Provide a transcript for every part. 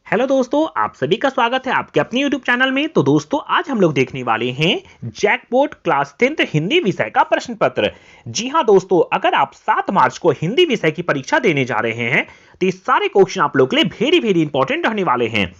Hello दोस्तों, आप सभी का स्वागत है आपके अपने YouTube चैनल में। तो दोस्तों, आज हम लोग देखने वाले हैं जैकबोर्ड क्लास 10th हिंदी विषय का प्रश्न पत्र। जी हाँ दोस्तों, अगर आप 7 मार्च को हिंदी विषय की परीक्षा देने जा रहे हैं तो ये सारे क्वेश्चन आप लोग के लिए वेरी इंपॉर्टेंट रहने वाले हैं।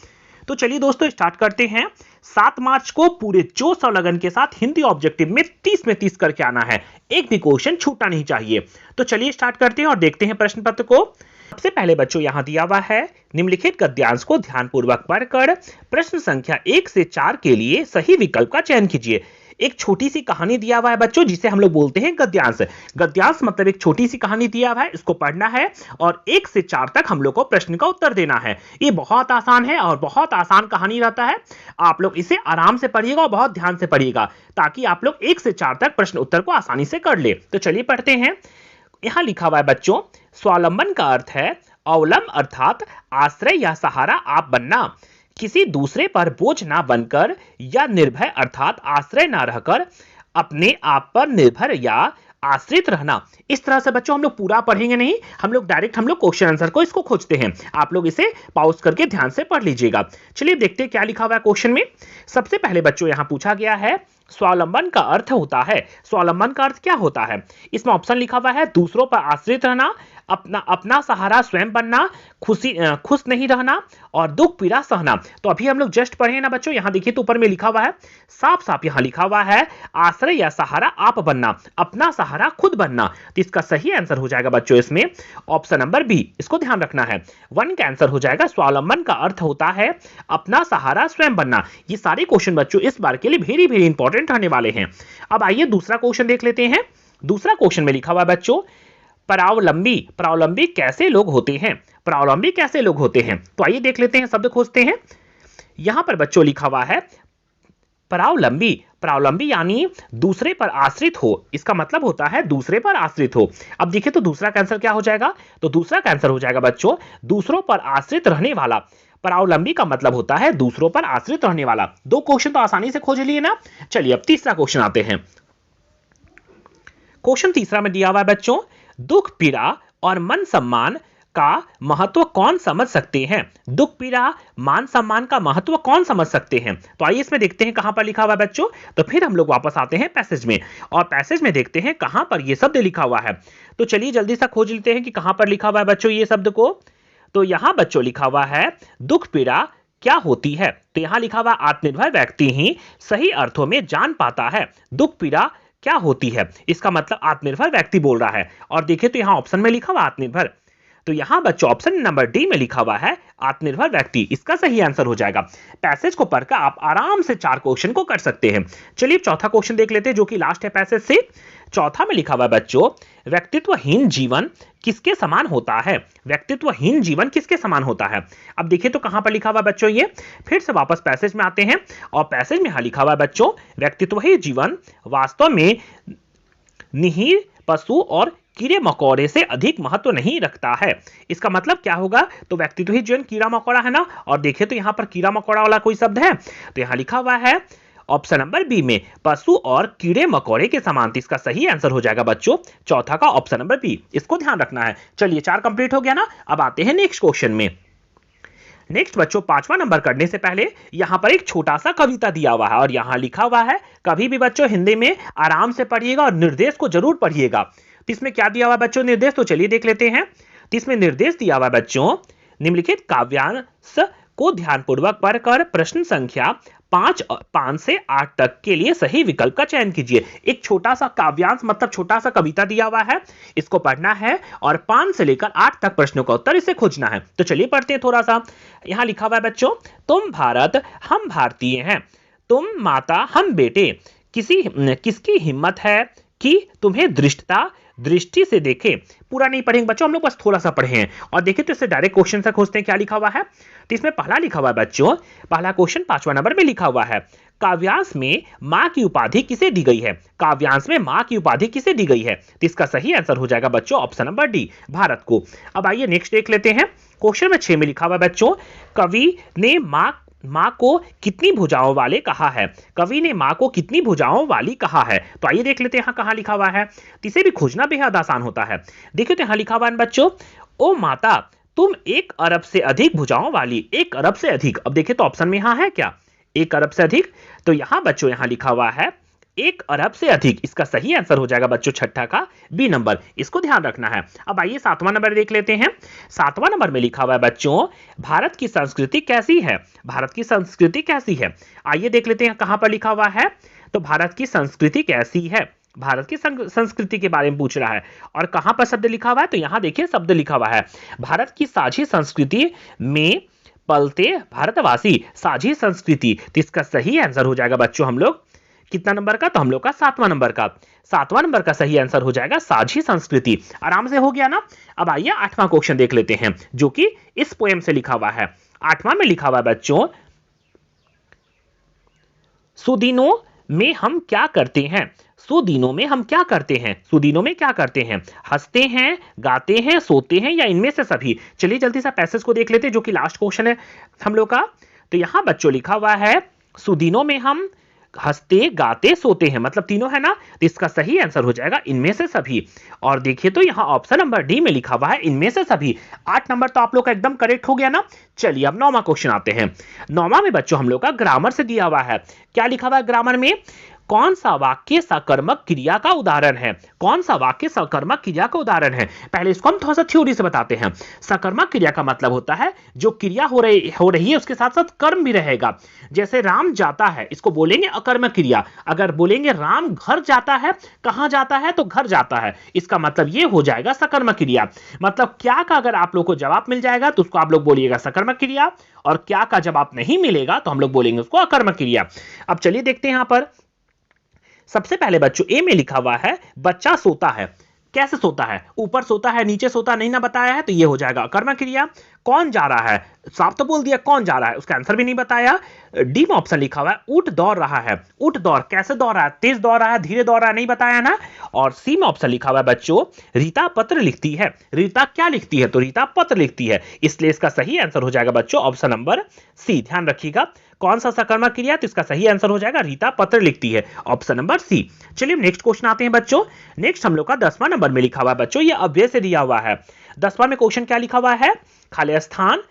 तो चलिए दोस्तों, स्टार्ट करते हैं। 7 मार्च को पूरे जोश और लगन के साथ हिंदी ऑब्जेक्टिव में 30 में 30 करके आना है। एक भी क्वेश्चन छूटना नहीं चाहिए। तो चलिए स्टार्ट करते हैं और देखते हैं प्रश्न पत्र को। सबसे पहले बच्चों यहां दिया हुआ है, निम्नलिखित गद्यांश को ध्यानपूर्वक पढ़कर प्रश्न संख्या 1 से 4 के लिए सही विकल्प का चयन कीजिए। एक छोटी सी कहानी दिया हुआ है बच्चों, जिसे हम लोग बोलते हैं गद्यांश। गद्यांश मतलब एक छोटी सी कहानी दिया हुआ है, इसको पढ़ना है और 1 से 4 तक हम लोग को प्रश्न का उत्तर देना है। ये बहुत आसान है और बहुत आसान कहानी रहता है। आप लोग इसे आराम से पढ़िएगा और बहुत ध्यान से पढ़िएगा, ताकि आप लोग 1 से 4 तक प्रश्न उत्तर को आसानी से कर ले। तो चलिए पढ़ते हैं। यहां लिखा हुआ है बच्चों, स्वावलंबन का अर्थ है अवलंब अर्थात आश्रय या सहारा आप बनना, किसी दूसरे पर बोझ ना बनकर या निर्भय अर्थात आश्रय ना रहकर अपने आप पर निर्भर या आश्रित रहना। इस तरह से बच्चों हम लोग पूरा पढ़ेंगे नहीं, हम लोग डायरेक्ट क्वेश्चन आंसर को इसको खोजते हैं। आप लोग इसे पॉज करके ध्यान से पढ़ लीजिएगा। चलिए देखते हैं क्या लिखा हुआ है क्वेश्चन में। सबसे पहले बच्चों यहां पूछा गया है, स्वावलंबन का अर्थ होता है। स्वावलंबन का अर्थ क्या होता है? इसमें ऑप्शन लिखा हुआ है, दूसरों पर आश्रित रहना, अपना सहारा स्वयं बनना, खुश नहीं रहना और दुख पीड़ा सहना। तो अभी हम लोग जस्ट पढ़े ना बच्चों, यहां देखिए तो ऊपर में लिखा हुआ है, साफ साफ यहां लिखा हुआ है आश्रय या सहारा आप बनना, अपना सहारा खुद बनना। तो इसका सही आंसर हो जाएगा बच्चों इसमें ऑप्शन नंबर बी। इसको ध्यान रखना है, 1 का आंसर हो जाएगा स्वावलंबन का अर्थ होता है अपना सहारा स्वयं बनना। ये सारे क्वेश्चन बच्चों इस बार के लिए वेरी इंपॉर्टेंट रहने वाले हैं। अब आइए दूसरा क्वेश्चन देख लेते हैं। दूसरा क्वेश्चन में लिखा हुआ है बच्चों, परावलंबी कैसे लोग होते हैं? परावलंबी कैसे लोग होते हैं? तो आइए देख लेते हैं, शब्द खोजते हैं। यहां पर बच्चों लिखा हुआ है परावलंबी यानी दूसरे पर आश्रित हो। इसका मतलब होता है दूसरे पर आश्रित हो। अब देखिए तो दूसरा का आंसर क्या हो जाएगा? तो दूसरा का आंसर हो जाएगा बच्चों दूसरों पर आश्रित रहने वाला। परावलंबी का मतलब होता है दूसरों पर आश्रित रहने वाला। 2 क्वेश्चन तो आसानी से खोज लिए ना। चलिए अब तीसरा क्वेश्चन आते हैं। क्वेश्चन तीसरा में दिया हुआ है बच्चों, दुख पीड़ा और मन सम्मान का महत्व कौन समझ सकते हैं? दुख पीड़ा मान सम्मान का महत्व कौन समझ सकते हैं? तो आइए इसमें देखते हैं कहां पर लिखा हुआ है बच्चों। तो फिर हम लोग वापस आते हैं पैसेज में और पैसेज में देखते हैं कहां पर यह शब्द लिखा हुआ है। तो चलिए जल्दी से खोज लेते हैं कि कहां पर लिखा हुआ है बच्चों ये शब्द को। तो यहां बच्चों लिखा हुआ है दुख पीड़ा क्या होती है? तो यहां लिखा हुआ आत्मनिर्भर व्यक्ति ही सही अर्थों में जान पाता है दुख पीड़ा क्या होती है। इसका मतलब आत्मनिर्भर व्यक्ति बोल रहा है। और देखिए तो यहां ऑप्शन में लिखा हुआ आत्मनिर्भर, तो यहां बच्चों ऑप्शन नंबर डी में लिखा हुआ है आत्मनिर्भर व्यक्ति। इसका सही आंसर हो जाएगा। पैसेज को पढ़कर आप आराम से 4 क्वेश्चन को कर सकते हैं। चलिए चौथा क्वेश्चन देख लेते हैं, जो कि लास्ट है पैसेज से। चौथा में लिखा हुआ है बच्चों, व्यक्तित्वहीन जीवन किसके समान होता है? व्यक्तित्वहीन जीवन किसके समान होता है? अब देखिए तो कहां पर लिखा हुआ है बच्चों ये। फिर से वापस पैसेज में आते हैं और पैसेज में लिखा हुआ है बच्चों, व्यक्तित्वहीन जीवन वास्तव में निहीर पशु और कीड़े मकोड़े से अधिक महत्व नहीं रखता है। इसका मतलब क्या होगा? तो व्यक्तित्वहीन जीवन कीड़ा मकोड़ा है ना। और देखिए तो यहां पर कीड़ा मकोड़ा वाला कोई शब्द है? तो यहां लिखा हुआ है ऑप्शन नंबर बी में पशु और कीड़े मकोड़े के समान। इसका सही आंसर हो जाएगा बच्चों चौथा का ऑप्शन नंबर बी। इसको ध्यान रखना है। चलिए 4 कंप्लीट हो गया ना। अब आते हैं नेक्स्ट क्वेश्चन में। नेक्स्ट बच्चों 5वां नंबर करने से पहले यहां पर एक छोटा सा कविता दिया हुआ है और यहां लिखा हुआ है, कभी भी बच्चों हिंदी में आराम से पढ़िएगा और निर्देश को जरूर पढ़िएगा। तो इसमें क्या दिया हुआ है बच्चों निर्देश? तो चलिए देख लेते हैं। तो इसमें निर्देश दिया हुआ है बच्चों, निम्नलिखित काव्यांश को ध्यानपूर्वक पढ़कर प्रश्न संख्या 5 से 8 तक के लिए सही विकल्प का चयन कीजिए। एक छोटा सा काव्यांश मतलब छोटा सा कविता दिया हुआ है, इसको पढ़ना है और 5 से लेकर 8 तक प्रश्नों का उत्तर इसे खोजना है। तो चलिए पढ़ते हैं थोड़ा सा। यहां लिखा हुआ है बच्चों, तुम भारत हम भारतीय हैं, तुम माता हम बेटे, किसकी हिम्मत है कि तुम्हें दृष्टि से देखे। पूरा नहीं पढ़ेंगे बच्चों, हम लोग बस थोड़ा सा पढ़े हैं। और देखिए तो इससे डायरेक्ट क्वेश्चन से खोजते हैं क्या लिखा हुआ है। तो इसमें पहला लिखा हुआ है बच्चों, पहला क्वेश्चन 5वां नंबर में लिखा हुआ है, काव्यांश में मां की उपाधि किसे दी गई है? काव्यांश में मां की उपाधि किसे दी गई है? तो इसका सही आंसर हो जाएगा बच्चों ऑप्शन नंबर डी, भारत को। अब आइए नेक्स्ट देख लेते हैं। क्वेश्चन में 6 में लिखा हुआ है बच्चों, कवि ने मां को कितनी भुजाओं वाले कहा है? कवि ने मां को कितनी भुजाओं वाली कहा है? तो आइए देख लेते हैं यहां कहां लिखा हुआ है। इसे भी खोजना बेहद आसान होता है। देखिए तो यहां लिखा हुआ है बच्चों, ओ माता तुम 1 अरब से अधिक भुजाओं वाली, 1 अरब से अधिक। अब देखिए तो ऑप्शन में यहां है क्या 1 अरब से अधिक, तो यहां बच्चों यहां लिखा हुआ है 1 अरब से अधिक। इसका सही आंसर हो जाएगा बच्चों छठा का बी नंबर, इसको ध्यान रखना है। अब आइए 7वां नंबर देख लेते हैं। 7वां नंबर में लिखा हुआ है बच्चों भारत की संस्कृति कैसी है। भारत की संस्कृति कैसी है, आइए देख लेते हैं कहां पर लिखा हुआ है। तो भारत की संस्कृति कैसी है, भारत की संस्कृति के बारे में पूछ रहा है और कहां पर शब्द लिखा हुआ है। तो यहां देखिए शब्द लिखा हुआ है भारत की साझी संस्कृति में पलते भारतवासी, साझी संस्कृति। तो इसका सही आंसर हो जाएगा बच्चों हम लोग कितना नंबर का, तो हम लोग का 7वां नंबर का। 7वां नंबर का सही आंसर हो जाएगा साझी संस्कृति। आराम से हो गया ना। अब आइए 8वां क्वेश्चन देख लेते हैं जो कि इस पोएम से लिखा हुआ है। 8वां में लिखा हुआ है बच्चों सुदिनों में हम क्या करते हैं। सुदिनों में हम क्या करते हैं, सुदिनों में क्या करते हैं, हंसते हैं, गाते हैं, सोते हैं या इनमें से सभी। चलिए जल्दी से पैसेज को देख लेते हैं जो कि लास्ट क्वेश्चन है हम लोग का। तो यहां बच्चों लिखा हुआ है सुदिनों में हम हंसते गाते सोते हैं, मतलब तीनों है ना। तो इसका सही आंसर हो जाएगा इनमें से सभी। और देखिए तो यहां ऑप्शन नंबर डी में लिखा हुआ है इनमें से सभी। 8 नंबर तो आप लोग का एकदम करेक्ट हो गया ना। चलिए अब 9वां क्वेश्चन आते हैं। 9वां में बच्चों हम लोग का ग्रामर से दिया हुआ है। क्या लिखा हुआ है ग्रामर में, कौन सा वाक्य सकर्मक क्रिया का उदाहरण है। कौन सा वाक्य सकर्मक क्रिया का उदाहरण है। पहले इसको हम थोड़ा सा थ्योरी से बताते हैं। सकर्मक क्रिया का मतलब होता है जो क्रिया हो रही है उसके साथ साथ कर्म भी रहेगा। जैसे राम जाता है, इसको बोलेंगे अकर्मक क्रिया। अगर बोलेंगे राम घर जाता है, कहां जाता है, तो घर जाता है, इसका मतलब ये हो जाएगा सकर्मक क्रिया। मतलब क्या का अगर आप लोग को जवाब मिल जाएगा तो उसको आप लोग बोलिएगा सकर्मक क्रिया, और क्या का जवाब नहीं मिलेगा तो हम लोग बोलेंगे उसको अकर्मक क्रिया। अब चलिए देखते हैं यहां पर। सबसे पहले बच्चों ए में लिखा हुआ है बच्चा सोता है। कैसे सोता है, ऊपर सोता है, नीचे सोता नहीं ना बताया है, तो ये हो जाएगा अकर्मक क्रिया। कौन जा रहा है, साफ तो बोल दिया कौन जा रहा है, उसका आंसर भी नहीं बताया। डी में ऑप्शन लिखा हुआ है ऊंट दौड़ रहा है। ऊंट दौड़ कैसे दौड़ रहा है, तेज दौड़ रहा है, धीरे दौड़ रहा है, नहीं बताया ना। और सी में ऑप्शन लिखा हुआ है बच्चों रीता पत्र लिखती है। रीता क्या लिखती है, तो रीता पत्र लिखती है, इसलिए इसका सही आंसर हो जाएगा बच्चों ऑप्शन नंबर सी। ध्यान रखिएगा कौन सा सकर्मक क्रिया, तो इसका सही आंसर हो जाएगा रीता पत्र लिखती है, ऑप्शन नंबर सी। चलिए नेक्स्ट क्वेश्चन आते हैं बच्चों। नेक्स्ट हम लोग का 10वां नंबर में लिखा हुआ है बच्चों, ये अव्यय से दिया हुआ है। 10वां में क्वेश्चन क्या लिखा हुआ है, खाली स्थान,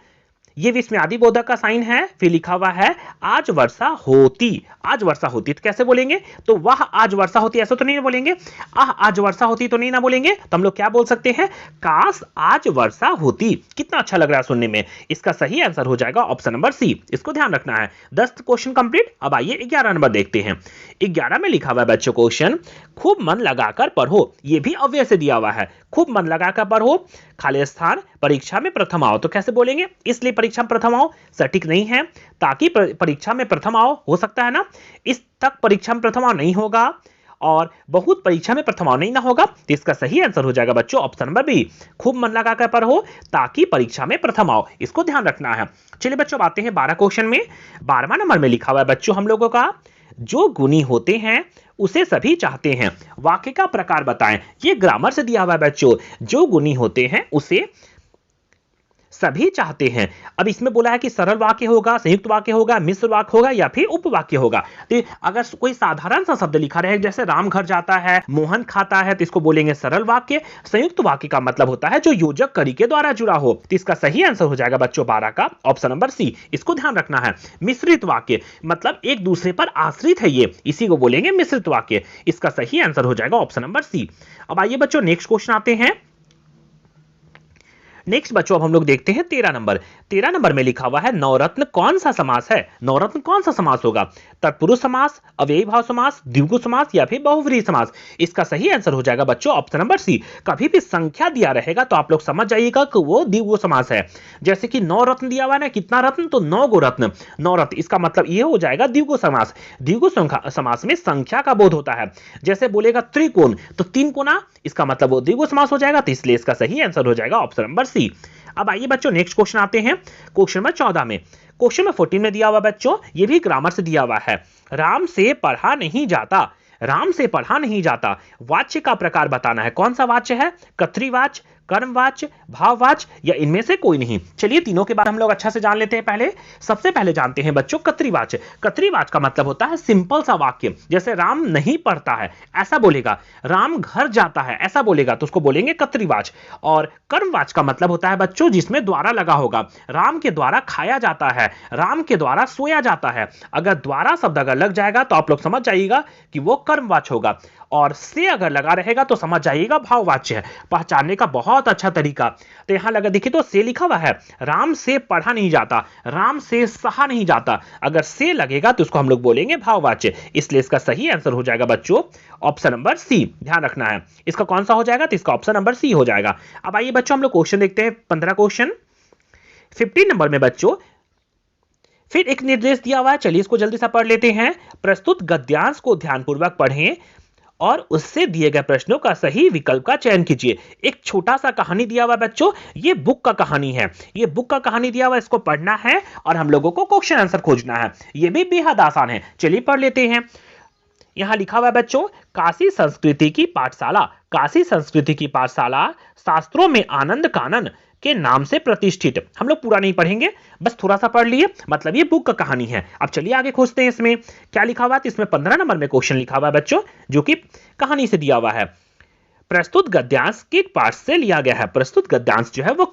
ये विस्मयादि बोधक का साइन है। फिर लिखा हुआ है आज वर्षा होती। आज वर्षा होती तो कैसे बोलेंगे, तो वह आज वर्षा होती ऐसा तो नहीं बोलेंगे, आज वर्षा होती तो नहीं ना बोलेंगे, तो हम लोग क्या बोल सकते हैं, काश आज वर्षा होती। कितना अच्छा लग रहा है सुनने में। इसका सही आंसर हो जाएगा ऑप्शन नंबर सी, इसको ध्यान रखना है। 10 क्वेश्चन कंप्लीट। अब आइए 11 नंबर देखते हैं। 11 में लिखा हुआ है बच्चों क्वेश्चन खूब मन लगाकर पढ़ो। ये भी अव्यय से दिया हुआ है, खूब मन लगाकर पढ़ो, खाली स्थान, परीक्षा में प्रथम आओ। तो कैसे बोलेंगे, इसलिए परीक्षा में प्रथम आओ सटीक नहीं है, ताकि परीक्षा में प्रथम आओ हो सकता है ना, इस तक परीक्षा में प्रथम आओ नहीं होगा, और बहुत परीक्षा में प्रथम आओ नहीं ना होगा, तो इसका सही आंसर हो जाएगा बच्चों ऑप्शन नंबर बी, खूब मन लगाकर पढ़ो ताकि परीक्षा में प्रथम आओ, इसको ध्यान रखना है। चलिए बच्चों आते हैं 12 क्वेश्चन में। 12वां नंबर में लिखा हुआ है बच्चों हम लोगों का जो गुणी होते हैं उसे सभी चाहते हैं, वाक्य का प्रकार बताएं। ये ग्रामर से दिया हुआ है बच्चों, जो गुणी होते हैं उसे सभी चाहते हैं। अब इसमें बोला है कि सरल वाक्य होगा, संयुक्त वाक्य होगा, मिश्र वाक्य होगा या फिर उपवाक्य होगा। तो अगर कोई साधारण सा शब्द लिखा रहे जैसे राम घर जाता है, मोहन खाता है, तो इसको बोलेंगे सरल वाक्य। संयुक्त वाक्य का मतलब होता है जो योजक करी के द्वारा जुड़ा हो, तो इसका सही आंसर हो जाएगा बच्चों 12 का ऑप्शन नंबर सी, इसको ध्यान रखना है। मिश्रित वाक्य मतलब एक दूसरे पर आश्रित है, ये इसी को बोलेंगे मिश्रित वाक्य, इसका सही आंसर हो जाएगा ऑप्शन नंबर सी। अब आइए बच्चों नेक्स्ट क्वेश्चन आते हैं। नेक्स्ट बच्चों अब हम लोग देखते हैं 13 नंबर। 13 नंबर में लिखा हुआ है नवरत्न कौन सा समास है। नवरत्न कौन सा समास होगा, तत्पुरुष समास, अव्ययी भाव समास, द्विगु समास या फिर बहुव्रीहि समास। इसका सही आंसर हो जाएगा बच्चों ऑप्शन नंबर सी। कभी भी संख्या दिया रहेगा तो आप लोग समझ जाइएगा कि वो द्विगु समास है। जैसे कि 9 रत्न दिया हुआ है ना, कितना रत्न, तो 9 गो रत्न, 9 रत्न, इसका मतलब ये हो जाएगा द्विगु समास। द्विगु समास में संख्या का बोध होता है। जैसे बोलेगा त्रिकोण तो 3 कोना, इसका मतलब वो द्विगु समास हो जाएगा, तो इसलिए इसका सही आंसर हो जाएगा ऑप्शन नंबर सी। अब आइए बच्चों नेक्स्ट क्वेश्चन आते हैं क्वेश्चन नंबर 14 में। क्वेश्चन नंबर 14 में दिया हुआ बच्चों, ये भी ग्रामर से दिया हुआ है, राम से पढ़ा नहीं जाता। राम से पढ़ा नहीं जाता, वाच्य का प्रकार बताना है। कौन सा वाच्य है, कर्तृवाच्य, कर्मवाच्य, भाववाच्य या इनमें से कोई नहीं? चलिए तीनों के बारे में हम लोग अच्छा से जान लेते हैं। पहले सबसे पहले जानते हैं बच्चों कर्तृवाच्य। कर्तृवाच्य का मतलब होता है सिंपल सा वाक्य, जैसे राम नहीं पढ़ता है ऐसा बोलेगा, राम घर जाता है ऐसा बोलेगा तो उसको बोलेंगे कर्तृवाच्य। और कर्मवाच्य का मतलब होता है बच्चों जिसमें द्वारा लगा होगा, राम के द्वारा खाया जाता है, राम के द्वारा सोया जाता है। अगर द्वारा शब्द अगर लग जाएगा तो आप लोग समझ जाइएगा कि वो कर्मवाच्य होगा, और से अगर लगा रहेगा तो समझ जाइएगा भाववाच्य है। पहचानने का बहुत अच्छा तरीका, तो यहां लगा देखिए तो से लिखा हुआ है, राम से पढ़ा नहीं जाता, राम से सहा नहीं जाता, अगर से लगेगा तो उसको हम लोग बोलेंगे भाववाच्य। इसलिए इसका सही आंसर हो जाएगा बच्चों ऑप्शन नंबर सी। ध्यान रखना है इसका कौन सा हो जाएगा, तो इसका ऑप्शन नंबर सी हो जाएगा। अब आइए बच्चों हम लोग क्वेश्चन देखते हैं 15 क्वेश्चन 15 नंबर में बच्चों फिर एक निर्देश दिया हुआ है, चलिए इसको जल्दी से पढ़ लेते हैं। प्रस्तुत गद्यांश को ध्यानपूर्वक पढ़ें और उससे दिए गए प्रश्नों का सही विकल्प का चयन कीजिए। एक छोटा सा कहानी दिया हुआ है बच्चों, ये बुक का कहानी है, ये बुक का कहानी दिया हुआ है, इसको पढ़ना है और हम लोगों को क्वेश्चन आंसर खोजना है। ये भी बेहद आसान है, चलिए पढ़ लेते हैं। यहां लिखा हुआ है बच्चों, काशी संस्कृति की पाठशाला, काशी संस्कृति की पाठशाला शास्त्रों में आनंद कानन के नाम से प्रतिष्ठित। हम लोग पूरा नहीं पढ़ेंगे, बस थोड़ा सा पढ़ लिए, मतलब ये बुक का कहानी है। अब चलिए आगे खोजते हैं इसमें क्या लिखा हुआ है। इसमें 15 नंबर में क्वेश्चन लिखा हुआ है बच्चों, जो कि कहानी से दिया हुआ है। प्रस्तुत गद्यांश किस पाठ से लिया गया है? प्रस्तुत गद्यांश जो है वो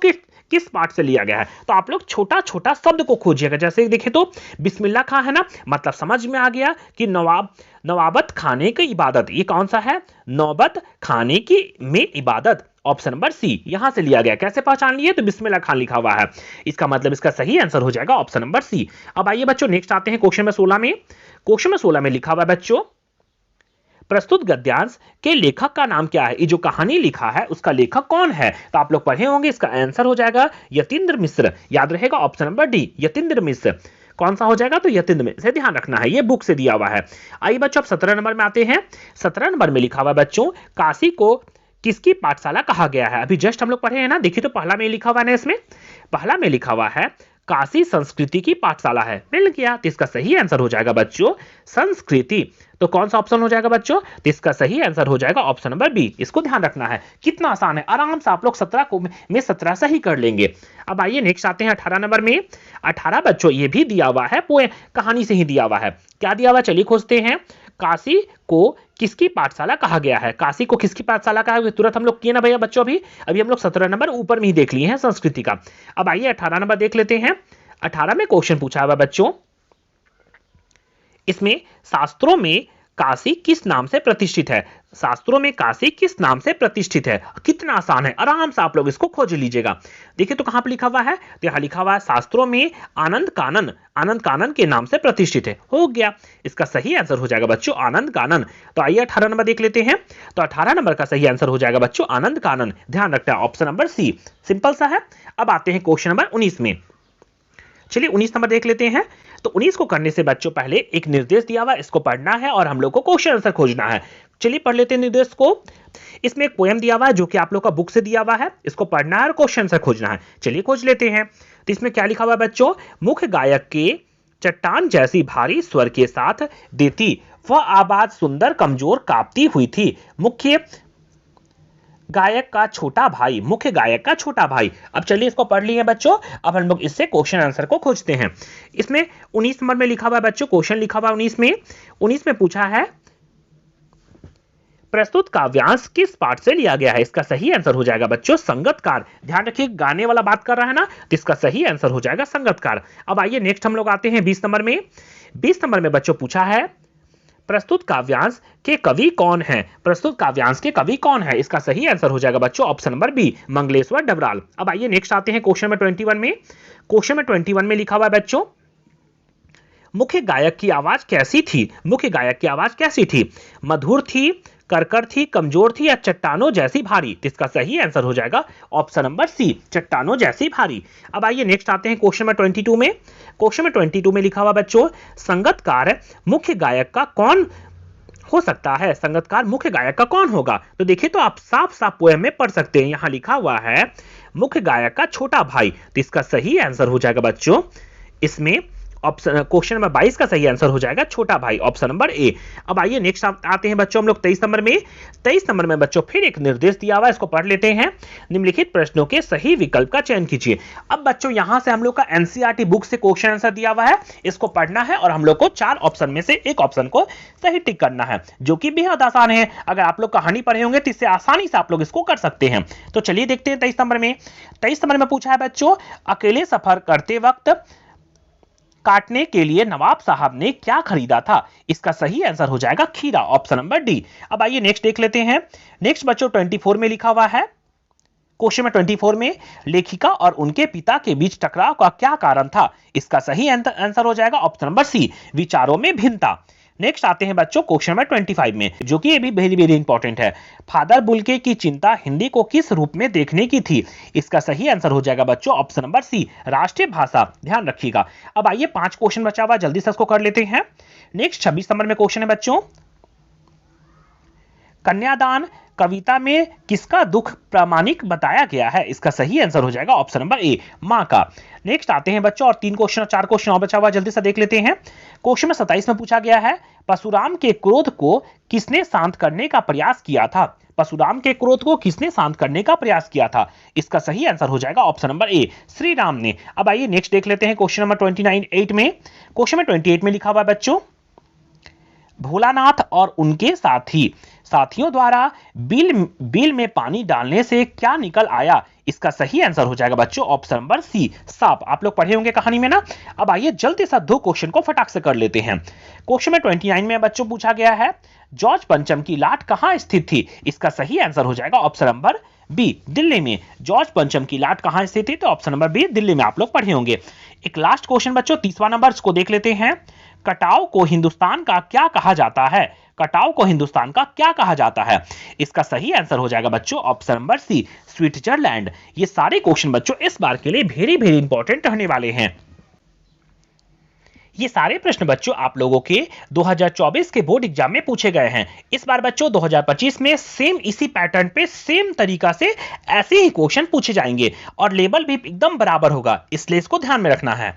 किस पाठ से लिया गया है? तो आप लोग छोटा छोटा शब्द को खोजिएगा। जैसे देखें तो बिस्मिल्लाह खां है ना, मतलब समझ में आ गया कि नवाबत खाने की इबादत, ये कौन सा है? नौबत खाने की में इबादत, ऑप्शन नंबर सी यहां से लिया गया। कैसे पहचान लिए? तो बिस्मिल्लाह खान लिखा हुआ है, इसका मतलब इसका सही आंसर हो जाएगा ऑप्शन नंबर सी। अब आइए बच्चों नेक्स्ट आते हैं क्वेश्चन में 16 में। क्वेश्चन में 16 में लिखा हुआ है बच्चों, प्रस्तुत गद्यांश के लेखक का नाम क्या है? ये जो कहानी लिखा है उसका लेखक कौन है? तो आप लोग पढ़े होंगे, इसका आंसर हो जाएगा यतीन्द्र मिश्र। याद रहेगा ऑप्शन नंबर डी यतीन्द्र मिश्र। कौन सा हो जाएगा? तो यतीन्द्र मिश्र। ध्यान रखना है, ये बुक से दिया हुआ है। आइए बच्चों अब 17 नंबर में आते हैं। 17 नंबर में लिखा हुआ है बच्चों, काशी को किसकी पाठशाला कहा गया है? अभी जस्ट हम लोग पढ़े हैं ना, देखिए तो पहला में लिखा हुआ है, इसमें पहला में लिखा हुआ है काशी संस्कृति की पाठशाला है, मिल गया। तो इसका सही आंसर हो जाएगा बच्चों संस्कृति। तो कौन सा ऑप्शन हो जाएगा बच्चों? तो इसका सही आंसर हो जाएगा ऑप्शन नंबर बी। इसको ध्यान रखना है, कितना आसान है, आराम से आप लोग 17 को में 17 सही कर लेंगे। अब आइए नेक्स्ट आते हैं 18 नंबर में। 18 बच्चों ये भी दिया हुआ है, पोए कहानी से ही दिया हुआ है। क्या दिया हुआ? चलिए खोजते हैं। काशी को किसकी पाठशाला कहा गया है? काशी को किसकी पाठशाला कहा है? तुरंत हम लोग किए ना भैया बच्चों, अभी हम लोग 17 नंबर ऊपर में ही देख लिए हैं संस्कृति का। अब आइए 18 नंबर देख लेते हैं। 18 में क्वेश्चन पूछा हुआ बच्चों, इसमें शास्त्रों में काशी किस नाम से प्रतिष्ठित है? शास्त्रों में काशी किस नाम से प्रतिष्ठित है? कितना आसान है, आराम से आप लोग इसको खोज लीजिएगा। देखिए तो कहां पर लिखा हुआ है? तो यहां लिखा हुआ है शास्त्रों में आनंद कानन के नाम से प्रतिष्ठित है। हो गया, इसका सही आंसर हो जाएगा बच्चों आनंद कानन। तो आइए 18 नंबर देख लेते हैं। तो 18 नंबर का सही आंसर हो जाएगा बच्चों आनंद कानन। ध्यान रखना है ऑप्शन नंबर सी, सिंपल सा है। अब आते हैं क्वेश्चन नंबर 19 में। चलिए 19 नंबर देख लेते हैं। तो 19 को करने से बच्चों पहले एक निर्देश दिया हुआ, इसको पढ़ना है और हम लोग को क्वेश्चन आंसर खोजना है। चलिए पढ़ लेते हैं निर्देश को। इसमें एक पोएम दिया हुआ है जो कि आप लोग का बुक से दिया हुआ है, इसको पढ़ना है और क्वेश्चन आंसर खोजना है। चलिए खोज लेते हैं। तो इसमें क्या लिखा हुआ है बच्चों? मुख्य गायक के चट्टान जैसी भारी स्वर के साथ देती वह आवाज सुंदर कमजोर कांपती हुई थी। मुख्य गायक का छोटा भाई, मुख्य गायक का छोटा भाई। अब चलिए इसको पढ़ लिए बच्चों, अब हम लोग इससे क्वेश्चन आंसर को खोजते हैं। इसमें 19 नंबर में लिखा हुआ है बच्चों, क्वेश्चन लिखा हुआ है 19 में पूछा है प्रस्तुत काव्यांश किस पाठ से लिया गया है? इसका सही आंसर हो जाएगा बच्चों संगतकार। ध्यान रखिए गाने वाला बात कर रहा है ना, तो इसका सही आंसर हो जाएगा संगतकार। अब आइए नेक्स्ट हम लोग आते हैं 20 नंबर में। 20 नंबर में बच्चों पूछा है प्रस्तुत काव्यांश के कवि कौन है? प्रस्तुत काव्यांश के कवि कौन है? इसका सही आंसर हो जाएगा बच्चों option number B Mangaleshwar Dabral. अब आइए नेक्स्ट आते हैं क्वेश्चन में 21 में। क्वेश्चन में 21 में लिखा हुआ है बच्चों, मुख्य गायक की आवाज कैसी थी? मुख्य गायक की आवाज कैसी थी? मधुर थी, करकर थी, कमजोर थी या चट्टानों जैसी भारी? तो इसका सही आंसर हो जाएगा ऑप्शन नंबर सी चट्टानों जैसी भारी। अब आइए नेक्स्ट आते हैं क्वेश्चन में 22 में। क्वेश्चन में 22 में लिखा हुआ बच्चों, संगतकार मुख्य गायक का कौन हो सकता है? संगतकार मुख्य गायक का कौन होगा? तो देखिए तो आप साफ साफ पोएम में पढ़ सकते हैं, यहां लिखा हुआ है मुख्य गायक का छोटा भाई। तो इसका सही आंसर हो जाएगा बच्चों इसमें ऑप्शन क्वेश्चन नंबर 22 का सही आंसर हो जाएगा छोटा भाई, ऑप्शन नंबर ए। अब आइए नेक्स्ट आते हैं बच्चों हम लोग 23 नंबर में। 23 नंबर में बच्चों फिर एक निर्देश दिया हुआ है, इसको पढ़ लेते हैं। निम्नलिखित प्रश्नों के सही विकल्प का चयन कीजिए। अब बच्चों यहां से हम लोग का एनसीईआरटी बुक से क्वेश्चन आंसर दिया हुआ है, इसको पढ़ना है और हम लोग को 4 ऑप्शन में से एक ऑप्शन को सही टिक करना है, जो कि बेहद आसान है। अगर आप लोग कहानी पढ़े होंगे तो इससे आसानी से आप लोग इसको कर सकते हैं। तो चलिए देखते हैं 23 नंबर में। 23 नंबर में पूछा है बच्चों, अकेले सफर करते वक्त काटने के लिए नवाब साहब ने क्या खरीदा था? इसका सही आंसर हो जाएगा खीरा, ऑप्शन नंबर डी। अब आइए नेक्स्ट देख लेते हैं। नेक्स्ट बच्चों 24 में लिखा हुआ है, क्वेश्चन में 24 में लेखिका और उनके पिता के बीच टकराव का क्या कारण था? इसका सही आंसर हो जाएगा ऑप्शन नंबर सी, विचारों में भिन्नता। नेक्स्ट आते हैं बच्चों क्वेश्चन नंबर 25 में, जो कि ये भी वेरी वेरी इंपॉर्टेंट है। फादर बुल्के की चिंता हिंदी को किस रूप में देखने की थी? इसका सही आंसर हो जाएगा बच्चों ऑप्शन नंबर सी, राष्ट्रीय भाषा। ध्यान रखिएगा। अब आइए 5 क्वेश्चन बचा हुआ, जल्दी से इसको कर लेते हैं। नेक्स्ट 26 नंबर में क्वेश्चन है बच्चों, कन्यादान कविता में किसका दुख प्रामाणिक बताया गया है? इसका सही आंसर हो जाएगा ऑप्शन नंबर ए, मां का। नेक्स्ट आते हैं बच्चों और 3 क्वेश्चन और 4 क्वेश्चन और बचा हुआ, जल्दी से देख लेते हैं। क्वेश्चन में 27 में पूछा गया है, परशुराम के क्रोध को किसने शांत करने का प्रयास किया था? परशुराम के क्रोध को किसने शांत करने का प्रयास किया था? इसका सही आंसर हो जाएगा option number A, Shri Ram ने। अब आइए नेक्स्ट देख लेते हैं क्वेश्चन नंबर 28 में। क्वेश्चन में 28 में लिखा हुआ है बच्चों, भोलानाथ और उनके साथियों द्वारा बिल में पानी डालने से क्या निकल आया? इसका सही आंसर हो जाएगा बच्चों ऑप्शन नंबर सी, सांप। आप लोग पढ़े होंगे कहानी में ना। अब आइए जल्दी से 2 क्वेश्चन को फटाक से कर लेते हैं। क्वेश्चन में 29 में बच्चों पूछा गया है, जॉर्ज पंचम की लाट कहां स्थित थी? इसका सही आंसर हो जाएगा ऑप्शन नंबर बी, दिल्ली में। जॉर्ज पंचम की लाट कहां स्थित थी? तो ऑप्शन नंबर बी, दिल्ली में। आप लोग पढ़े होंगे। एक लास्ट क्वेश्चन बच्चों 30वां नंबर, इसको देख लेते हैं। कटाव को हिंदुस्तान का क्या कहा जाता है? कटाव को हिंदुस्तान का क्या कहा जाता है? इसका सही आंसर हो जाएगा बच्चों ऑप्शन नंबर सी, स्विट्जरलैंड। ये सारे क्वेश्चन बच्चों इस बार के लिए वेरी वेरी इंपॉर्टेंट रहने वाले हैं। ये सारे प्रश्न बच्चों आप लोगों के 2024 के बोर्ड एग्जाम में पूछे गए हैं। इस बार बच्चों 2025 में सेम इसी पैटर्न पे सेम तरीका से ऐसे ही क्वेश्चन पूछे जाएंगे और लेवल भी एकदम बराबर होगा, इसलिए इसको ध्यान में रखना है।